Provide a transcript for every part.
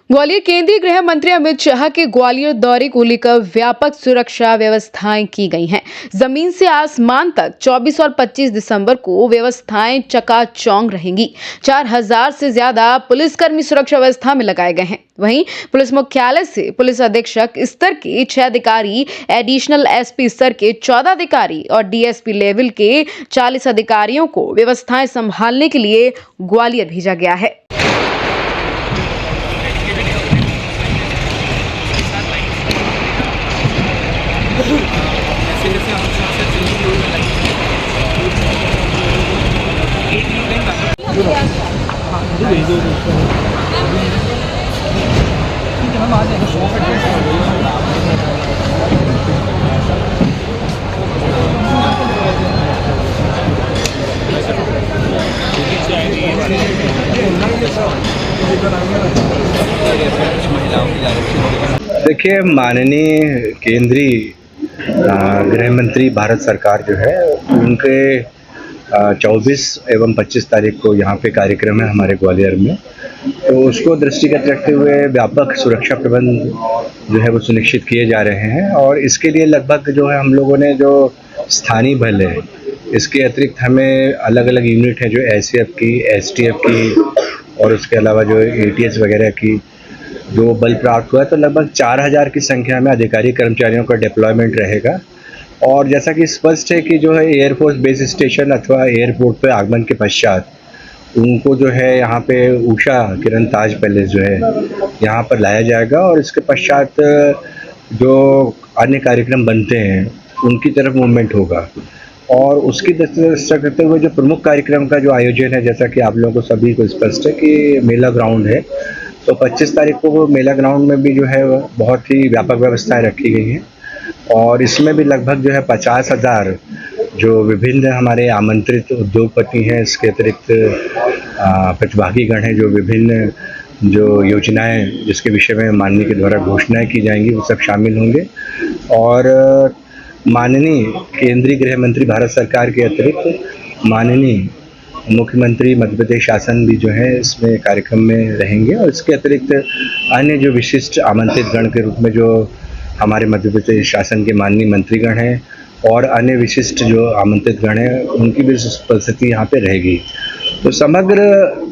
ग्वालियर केंद्रीय गृह मंत्री अमित शाह के ग्वालियर दौरे को लेकर व्यापक सुरक्षा व्यवस्थाएं की गई हैं। जमीन से आसमान तक 24 और 25 दिसंबर को व्यवस्थाएं चकाचौंध रहेंगी। 4000 से ज्यादा पुलिसकर्मी सुरक्षा व्यवस्था में लगाए गए हैं। वहीं पुलिस मुख्यालय से पुलिस अधीक्षक स्तर के 6 अधिकारी, एडिशनल एसपी स्तर के 14 अधिकारी और डीएसपी लेवल के 40 अधिकारियों को व्यवस्थाएं संभालने के लिए ग्वालियर भेजा गया है। देखिए, माननीय केंद्रीय गृह मंत्री भारत सरकार जो है उनके 24 एवं 25 तारीख को यहाँ पे कार्यक्रम है हमारे ग्वालियर में। तो उसको दृष्टिगत रखते हुए व्यापक सुरक्षा प्रबंध जो है वो सुनिश्चित किए जा रहे हैं। और इसके लिए लगभग जो है हम लोगों ने जो स्थानीय बल है, इसके अतिरिक्त हमें अलग अलग यूनिट है जो एसएफ की, एसटीएफ की और उसके अलावा जो एटीएस वगैरह की जो बल प्राप्त हुआ है। तो लगभग 4000 की संख्या में अधिकारी कर्मचारियों का डिप्लॉयमेंट रहेगा। और जैसा कि स्पष्ट है कि जो है एयरफोर्स बेस स्टेशन अथवा एयरपोर्ट पर आगमन के पश्चात उनको जो है यहाँ पे उषा किरण ताज पैलेस जो है यहाँ पर लाया जाएगा और इसके पश्चात जो अन्य कार्यक्रम बनते हैं उनकी तरफ मूवमेंट होगा। और उसकी दृष्टि करते हुए जो प्रमुख कार्यक्रम का जो आयोजन है, जैसा कि आप लोगों को सभी को स्पष्ट है कि मेला ग्राउंड है। तो 25 तारीख को वो मेला ग्राउंड में भी जो है बहुत ही व्यापक व्यवस्थाएं रखी गई हैं और इसमें भी लगभग जो है 50,000 जो विभिन्न हमारे आमंत्रित उद्योगपति हैं, इसके अतिरिक्त प्रतिभागीगण हैं, जो विभिन्न जो योजनाएं जिसके विषय में माननीय के द्वारा घोषणाएं की जाएंगी वो सब शामिल होंगे। और माननीय केंद्रीय गृह मंत्री भारत सरकार के अतिरिक्त माननीय मुख्यमंत्री मध्य प्रदेश शासन भी जो है इसमें कार्यक्रम में रहेंगे। और इसके अतिरिक्त अन्य जो विशिष्ट आमंत्रित गण के रूप में जो हमारे मध्य प्रदेश शासन के माननीय मंत्रीगण हैं और अन्य विशिष्ट जो आमंत्रित गण हैं उनकी भी उपस्थिति यहाँ पे रहेगी। तो समग्र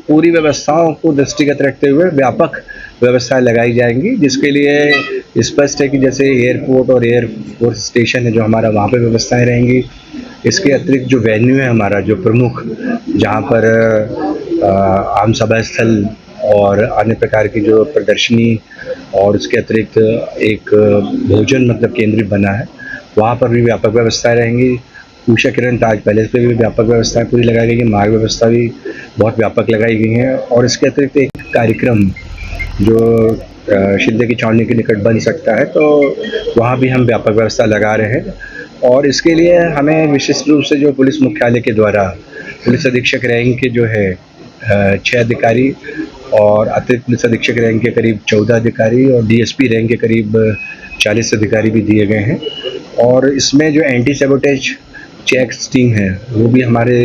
पूरी व्यवस्थाओं को दृष्टिगत रखते हुए व्यापक व्यवस्थाएं लगाई जाएंगी, जिसके लिए स्पष्ट है कि जैसे एयरपोर्ट और एयरफोर्स स्टेशन है जो हमारा, वहाँ पे व्यवस्थाएं रहेंगी। इसके अतिरिक्त जो वेन्यू है हमारा जो प्रमुख, जहाँ पर आम सभा स्थल और अन्य प्रकार की जो प्रदर्शनी और उसके अतिरिक्त एक भोजन मतलब केंद्र बना है, वहाँ पर भी व्यापक व्यवस्थाएं रहेंगी। उषा किरण ताज पैलेस पे भी व्यापक व्यवस्थाएं पूरी लगाई गई है, मार्ग व्यवस्था भी बहुत व्यापक लगाई गई हैं। और इसके अतिरिक्त एक कार्यक्रम जो शिंदे की छावनी के निकट बन सकता है, तो वहाँ भी हम व्यापक व्यवस्था लगा रहे हैं। और इसके लिए हमें विशिष्ट रूप से जो पुलिस मुख्यालय के द्वारा पुलिस अधीक्षक रैंक के जो है 6 अधिकारी और अतिरिक्त पुलिस अधीक्षक रैंक के करीब 14 अधिकारी और डीएसपी रैंक के करीब 40 अधिकारी भी दिए गए हैं। और इसमें जो एंटी सैबोटेज चेक्स टीम है वो भी हमारे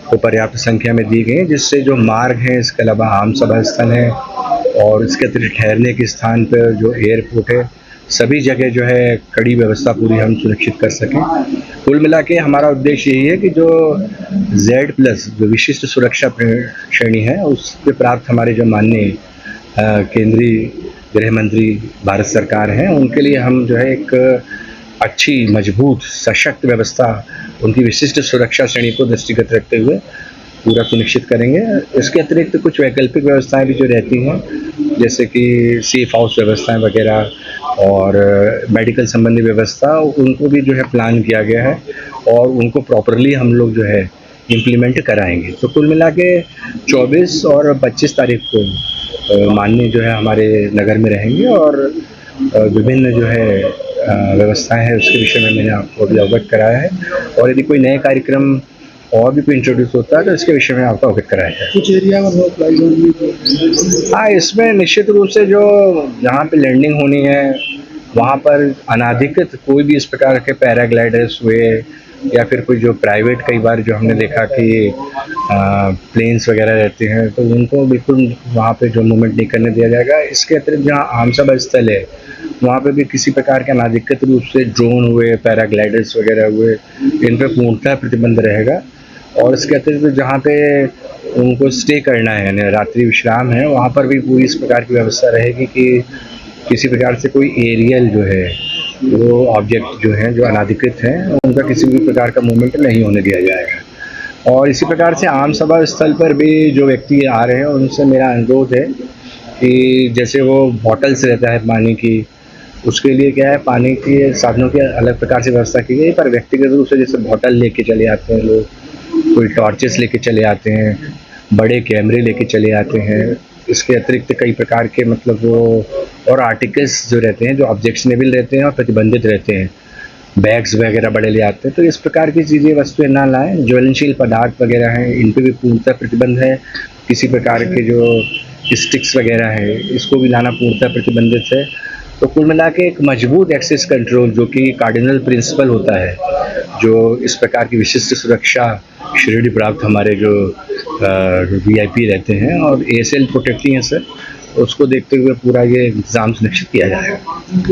को पर्याप्त संख्या में दी गई है, जिससे जो मार्ग हैं, इसके अलावा आम सभा स्थल है और इसके अतिरिक्त ठहरने के स्थान पर जो एयरपोर्ट है, सभी जगह जो है कड़ी व्यवस्था पूरी हम सुनिश्चित कर सकें। कुल मिला के हमारा उद्देश्य यही है कि जो Z+ जो विशिष्ट सुरक्षा श्रेणी है उसके प्राप्त हमारे जो माननीय केंद्रीय गृह मंत्री भारत सरकार हैं, उनके लिए हम जो है एक अच्छी मजबूत सशक्त व्यवस्था उनकी विशिष्ट सुरक्षा श्रेणी को दृष्टिगत रखते हुए पूरा सुनिश्चित करेंगे। इसके अतिरिक्त कुछ वैकल्पिक व्यवस्थाएं भी जो रहती हैं, जैसे कि सेफ हाउस व्यवस्थाएं वगैरह और मेडिकल संबंधी व्यवस्था, उनको भी जो है प्लान किया गया है और उनको प्रॉपरली हम लोग जो है इम्प्लीमेंट कराएंगे। तो कुल मिला के 24 और 25 तारीख को माननीय जो है हमारे नगर में रहेंगे और विभिन्न जो है व्यवस्थाएं हैं उसके विषय में मैंने आपको अभी अवगत कराया है। और यदि कोई नए कार्यक्रम और भी कोई इंट्रोड्यूस होता है तो इसके विषय में आपको अवगत कराया जाए। कुछ एरिया में बहुत हाँ, इसमें निश्चित रूप से जो जहाँ पे लैंडिंग होनी है वहाँ पर अनाधिकृत कोई भी इस प्रकार के पैराग्लाइडर्स हुए या फिर कोई जो प्राइवेट, कई बार जो हमने देखा कि प्लेन्स वगैरह रहते हैं तो उनको बिल्कुल वहाँ पे जो मूवमेंट नहीं करने दिया जाएगा। इसके अतिरिक्त जहाँ आम सभा स्थल है वहाँ पे भी किसी प्रकार के अनाधिकृत रूप से ड्रोन हुए, पैराग्लाइडर्स वगैरह हुए, इन पे पूर्णतः प्रतिबंध रहेगा। और इसके अतिरिक्त जहाँ पे उनको स्टे करना है यानी रात्रि विश्राम है, वहाँ पर भी पूरी इस प्रकार की व्यवस्था रहेगी कि किसी प्रकार से कोई एरियल जो है वो ऑब्जेक्ट जो हैं जो अनाधिकृत हैं उनका किसी भी प्रकार का मूवमेंट नहीं होने दिया जाएगा। और इसी प्रकार से आम सभा स्थल पर भी जो व्यक्ति आ रहे हैं उनसे मेरा अनुरोध है कि जैसे वो बॉटल्स रहता है पानी की, उसके लिए क्या है पानी के साधनों की अलग प्रकार से व्यवस्था की गई, पर व्यक्तिगत रूप से जैसे बॉटल लेके चले आते हैं लोग, कोई टॉर्चेस लेके चले आते हैं, बड़े कैमरे लेके चले आते हैं। इसके अतिरिक्त कई प्रकार के मतलब वो और आर्टिकल्स जो रहते हैं जो ऑब्जेक्शनेबल रहते हैं और प्रतिबंधित रहते हैं, बैग्स वगैरह बड़े ले आते हैं, तो इस प्रकार की चीज़ें वस्तुएं ना लाएं। ज्वलनशील पदार्थ वगैरह हैं इन पे भी पूर्णतः प्रतिबंध है। किसी प्रकार के जो स्टिक्स वगैरह है इसको भी लाना पूर्णतः प्रतिबंधित है। तो कुल मिला के एक मजबूत एक्सेस कंट्रोल जो कि कार्डिनल प्रिंसिपल होता है, जो इस प्रकार की विशिष्ट सुरक्षा श्रेणी प्राप्त हमारे जो वीआईपी रहते हैं और एएसएल प्रोटेक्टिंग है सर, उसको देखते हुए पूरा ये इंतजाम सुनिश्चित किया जाएगा।